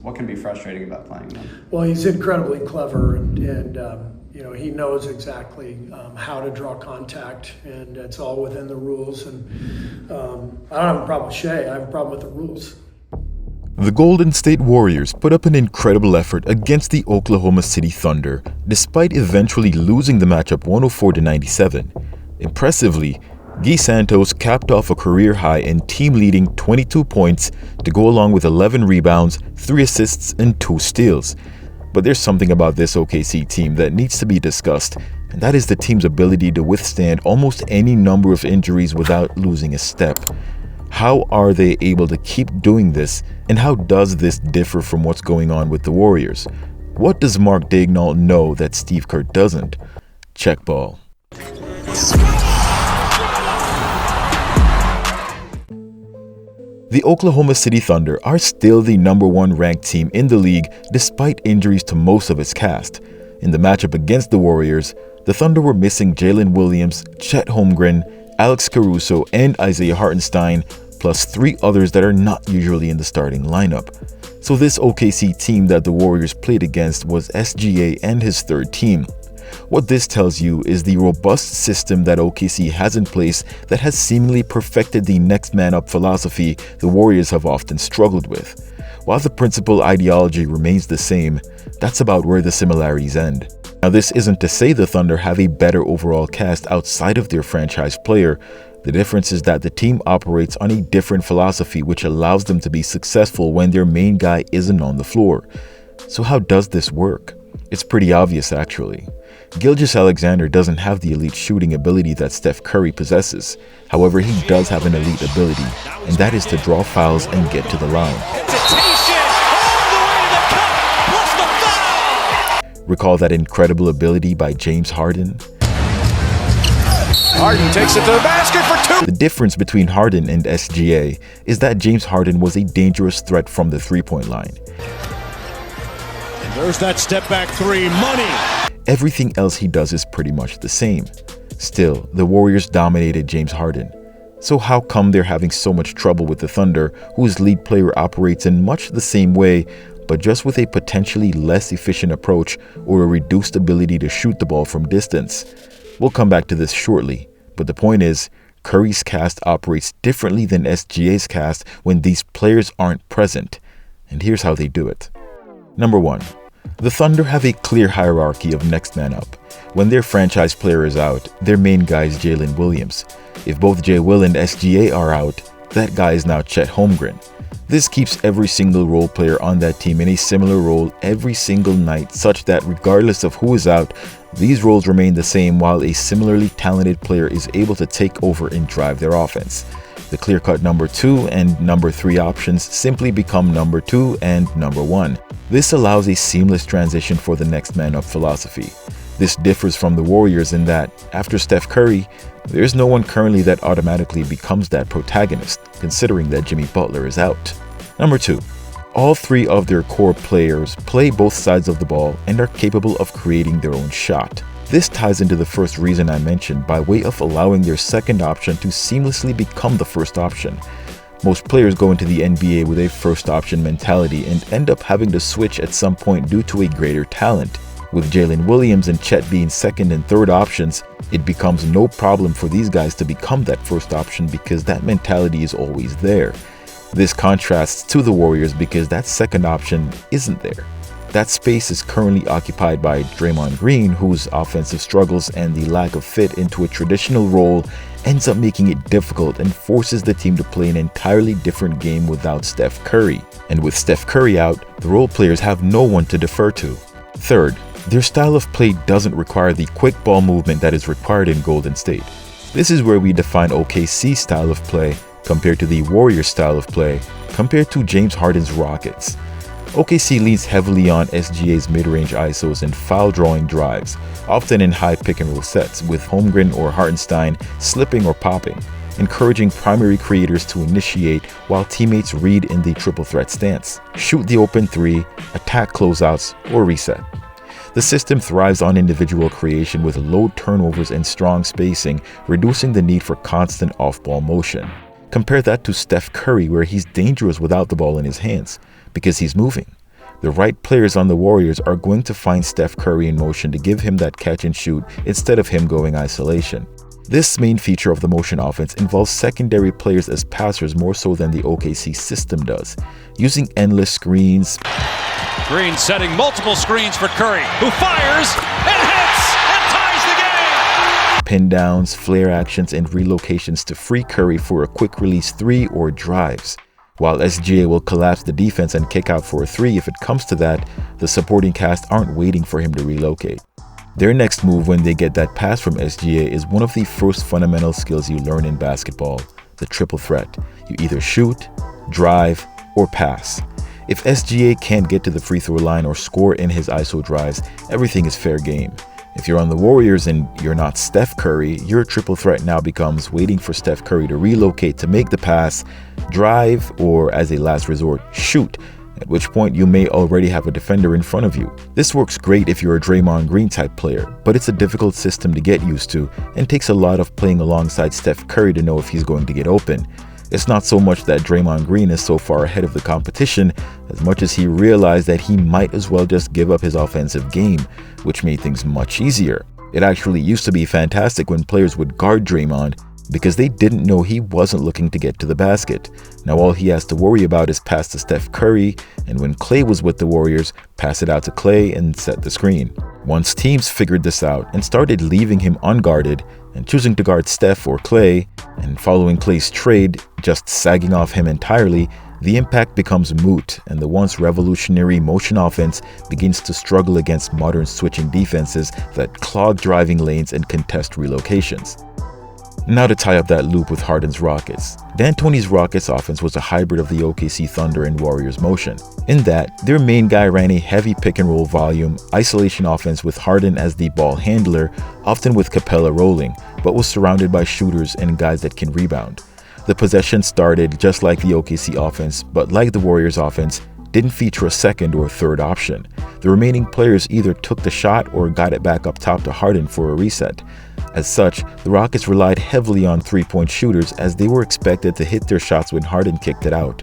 What can be frustrating about playing them? Well, he's incredibly clever, and he knows exactly how to draw contact, and it's all within the rules. And I don't have a problem with Shea. I have a problem with the rules. The Golden State Warriors put up an incredible effort against the Oklahoma City Thunder, despite eventually losing the matchup 104-97. Impressively, Santos capped off a career-high in team-leading 22 points to go along with 11 rebounds, 3 assists, and 2 steals. But there's something about this OKC team that needs to be discussed, and that is the team's ability to withstand almost any number of injuries without losing a step. How are they able to keep doing this, and how does this differ from what's going on with the Warriors? What does Mark Daigneault know that Steve Kerr doesn't? Check ball. The Oklahoma City Thunder are still the #1 ranked team in the league despite injuries to most of its cast. In the matchup against the Warriors, the Thunder were missing Jalen Williams, Chet Holmgren, Alex Caruso, and Isaiah Hartenstein, plus 3 others that are not usually in the starting lineup. So this OKC team that the Warriors played against was SGA and his third team. What this tells you is the robust system that OKC has in place that has seemingly perfected the next man up philosophy the Warriors have often struggled with. While the principal ideology remains the same, that's about where the similarities end. Now, this isn't to say the Thunder have a better overall cast outside of their franchise player. The difference is that the team operates on a different philosophy which allows them to be successful when their main guy isn't on the floor. So how does this work? It's pretty obvious actually. Gilgeous-Alexander doesn't have the elite shooting ability that Steph Curry possesses. However, he does have an elite ability, and that is to draw fouls and get to the line. Recall that incredible ability by James Harden? Harden takes it to the basket for 2. The difference between Harden and SGA is that James Harden was a dangerous threat from the three-point line. And there's that step-back 3, money! Everything else he does is pretty much the same. Still, the Warriors dominated James Harden. So how come they're having so much trouble with the Thunder, whose lead player operates in much the same way, but just with a potentially less efficient approach or a reduced ability to shoot the ball from distance? We'll come back to this shortly, but the point is, Curry's cast operates differently than SGA's cast when these players aren't present. And here's how they do it. Number 1. The Thunder have a clear hierarchy of next man up. When their franchise player is out, their main guy is Jalen Williams. If both J. Will and SGA are out, that guy is now Chet Holmgren. This keeps every single role player on that team in a similar role every single night, such that regardless of who is out, these roles remain the same while a similarly talented player is able to take over and drive their offense. The clear-cut number 2 and number 3 options simply become number 2 and number 1. This allows a seamless transition for the next man up philosophy. This differs from the Warriors in that, after Steph Curry, there's no one currently that automatically becomes that protagonist, considering that Jimmy Butler is out. Number 2. All 3 of their core players play both sides of the ball and are capable of creating their own shot. This ties into the first reason I mentioned by way of allowing their second option to seamlessly become the first option. Most players go into the NBA with a first option mentality and end up having to switch at some point due to a greater talent. With Jalen Williams and Chet being second and third options, it becomes no problem for these guys to become that first option because that mentality is always there. This contrasts to the Warriors because that second option isn't there. That space is currently occupied by Draymond Green, whose offensive struggles and the lack of fit into a traditional role ends up making it difficult and forces the team to play an entirely different game without Steph Curry. And with Steph Curry out, the role players have no one to defer to. Third, their style of play doesn't require the quick ball movement that is required in Golden State. This is where we define OKC's style of play compared to the Warriors' style of play compared to James Harden's Rockets. OKC leans heavily on SGA's mid-range ISOs and foul-drawing drives, often in high pick-and-roll sets, with Holmgren or Hartenstein slipping or popping, encouraging primary creators to initiate while teammates read in the triple threat stance, shoot the open 3, attack closeouts, or reset. The system thrives on individual creation with low turnovers and strong spacing, reducing the need for constant off-ball motion. Compare that to Steph Curry, where he's dangerous without the ball in his hands, because he's moving. The right players on the Warriors are going to find Steph Curry in motion to give him that catch and shoot instead of him going isolation. This main feature of the motion offense involves secondary players as passers more so than the OKC system does, using endless screens. Green setting multiple screens for Curry, who fires and hits and ties the game. Pin downs, flare actions, and relocations to free Curry for a quick release three or drives. While SGA will collapse the defense and kick out for a three if it comes to that, the supporting cast aren't waiting for him to relocate. Their next move when they get that pass from SGA is one of the first fundamental skills you learn in basketball, the triple threat. You either shoot, drive, or pass. If SGA can't get to the free throw line or score in his ISO drives, everything is fair game. If you're on the Warriors and you're not Steph Curry, your triple threat now becomes waiting for Steph Curry to relocate to make the pass, drive, or as a last resort, shoot, at which point you may already have a defender in front of you. This works great if you're a Draymond Green type player, but it's a difficult system to get used to and takes a lot of playing alongside Steph Curry to know if he's going to get open. It's not so much that Draymond Green is so far ahead of the competition as much as he realized that he might as well just give up his offensive game, which made things much easier. It actually used to be fantastic when players would guard Draymond because they didn't know he wasn't looking to get to the basket. Now all he has to worry about is pass to Steph Curry, and when Klay was with the Warriors, pass it out to Klay and set the screen. Once teams figured this out and started leaving him unguarded and choosing to guard Steph or Klay, and following Klay's trade, just sagging off him entirely, the impact becomes moot and the once revolutionary motion offense begins to struggle against modern switching defenses that clog driving lanes and contest relocations. Now to tie up that loop with Harden's Rockets. D'Antoni's Rockets offense was a hybrid of the OKC Thunder and Warriors motion, in that their main guy ran a heavy pick-and-roll volume, isolation offense with Harden as the ball handler, often with Capella rolling, but was surrounded by shooters and guys that can rebound. The possession started just like the OKC offense, but like the Warriors offense, didn't feature a second or third option. The remaining players either took the shot or got it back up top to Harden for a reset. As such, the Rockets relied heavily on three-point shooters as they were expected to hit their shots when Harden kicked it out.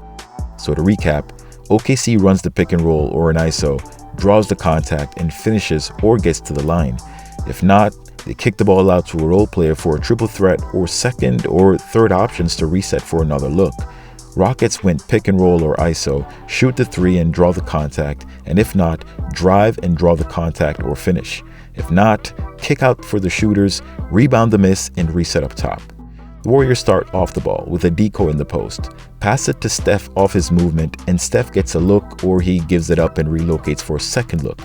So to recap, OKC runs the pick and roll or an ISO, draws the contact, and finishes or gets to the line. If not, they kick the ball out to a role player for a triple threat or second or third options to reset for another look. Rockets went pick and roll or ISO, shoot the three and draw the contact, and if not, drive and draw the contact or finish. If not, kick out for the shooters, rebound the miss, and reset up top. The Warriors start off the ball with a decoy in the post, pass it to Steph off his movement, and Steph gets a look or he gives it up and relocates for a second look.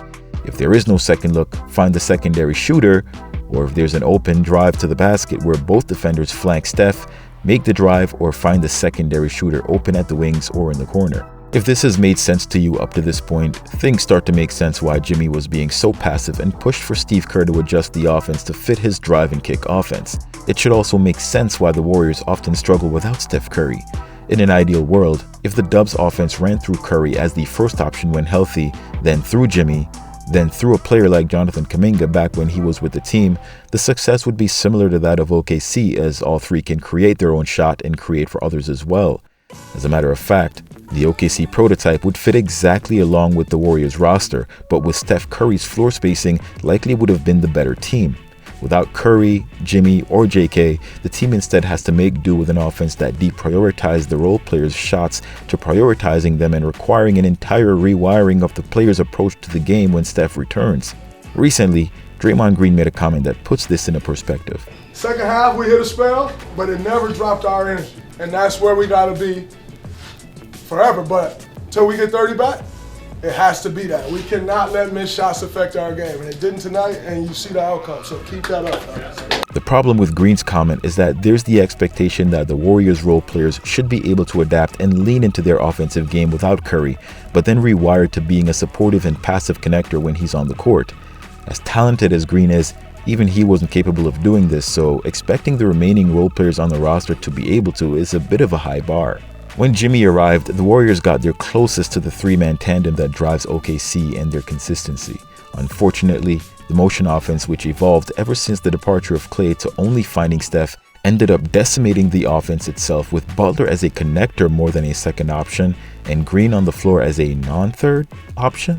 If there is no second look, find the secondary shooter, or if there's an open drive to the basket where both defenders flank Steph, make the drive or find the secondary shooter open at the wings or in the corner. If this has made sense to you up to this point, things start to make sense why Jimmy was being so passive and pushed for Steve Kerr to adjust the offense to fit his drive and kick offense. It should also make sense why the Warriors often struggle without Steph Curry. In an ideal world, if the Dubs offense ran through Curry as the first option when healthy, then through Jimmy, then through a player like Jonathan Kuminga back when he was with the team, the success would be similar to that of OKC as all three can create their own shot and create for others as well. As a matter of fact, the OKC prototype would fit exactly along with the Warriors roster, but with Steph Curry's floor spacing likely would have been the better team. Without Curry, Jimmy, or JK, the team instead has to make do with an offense that deprioritized the role players' shots to prioritizing them and requiring an entire rewiring of the players' approach to the game when Steph returns. Recently, Draymond Green made a comment that puts this into perspective. Second half, we hit a spell, but it never dropped our energy. And that's where we gotta be forever. But until we get 30 back, it has to be that. We cannot let missed shots affect our game. And it didn't tonight, and you see the outcome. So keep that up, fellas. The problem with Green's comment is that there's the expectation that the Warriors role players should be able to adapt and lean into their offensive game without Curry, but then rewired to being a supportive and passive connector when he's on the court. As talented as Green is, even he wasn't capable of doing this, so expecting the remaining role players on the roster to be able to is a bit of a high bar. When Jimmy arrived, the Warriors got their closest to the three-man tandem that drives OKC and their consistency. Unfortunately, the motion offense, which evolved ever since the departure of Klay to only finding Steph ended up decimating the offense itself, with Butler as a connector more than a second option and Green on the floor as a non-third option?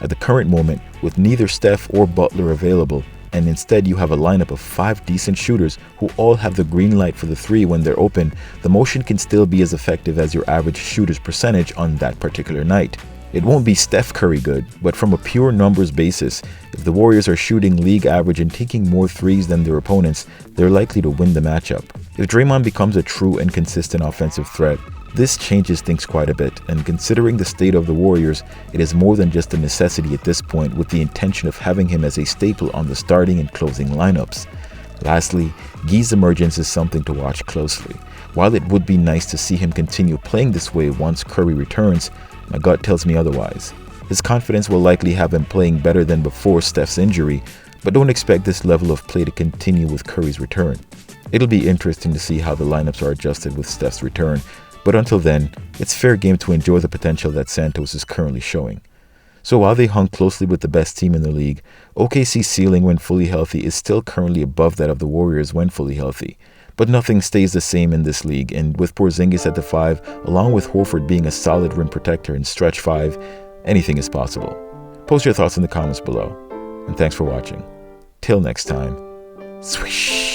At the current moment, with neither Steph or Butler available, and instead you have a lineup of 5 decent shooters who all have the green light for the 3 when they're open, the motion can still be as effective as your average shooter's percentage on that particular night. It won't be Steph Curry good, but from a pure numbers basis, if the Warriors are shooting league average and taking more threes than their opponents, they're likely to win the matchup. If Draymond becomes a true and consistent offensive threat, this changes things quite a bit, and considering the state of the Warriors, it is more than just a necessity at this point, with the intention of having him as a staple on the starting and closing lineups. Lastly, Guy's emergence is something to watch closely. While it would be nice to see him continue playing this way once Curry returns, my gut tells me otherwise. His confidence will likely have him playing better than before Steph's injury, but don't expect this level of play to continue with Curry's return. It'll be interesting to see how the lineups are adjusted with Steph's return, but until then, it's fair game to enjoy the potential that Santos is currently showing. So while they hung closely with the best team in the league, OKC's ceiling when fully healthy is still currently above that of the Warriors when fully healthy. But nothing stays the same in this league, and with Porzingis at the 5, along with Horford being a solid rim protector in stretch 5, anything is possible. Post your thoughts in the comments below, and thanks for watching. Till next time, swish!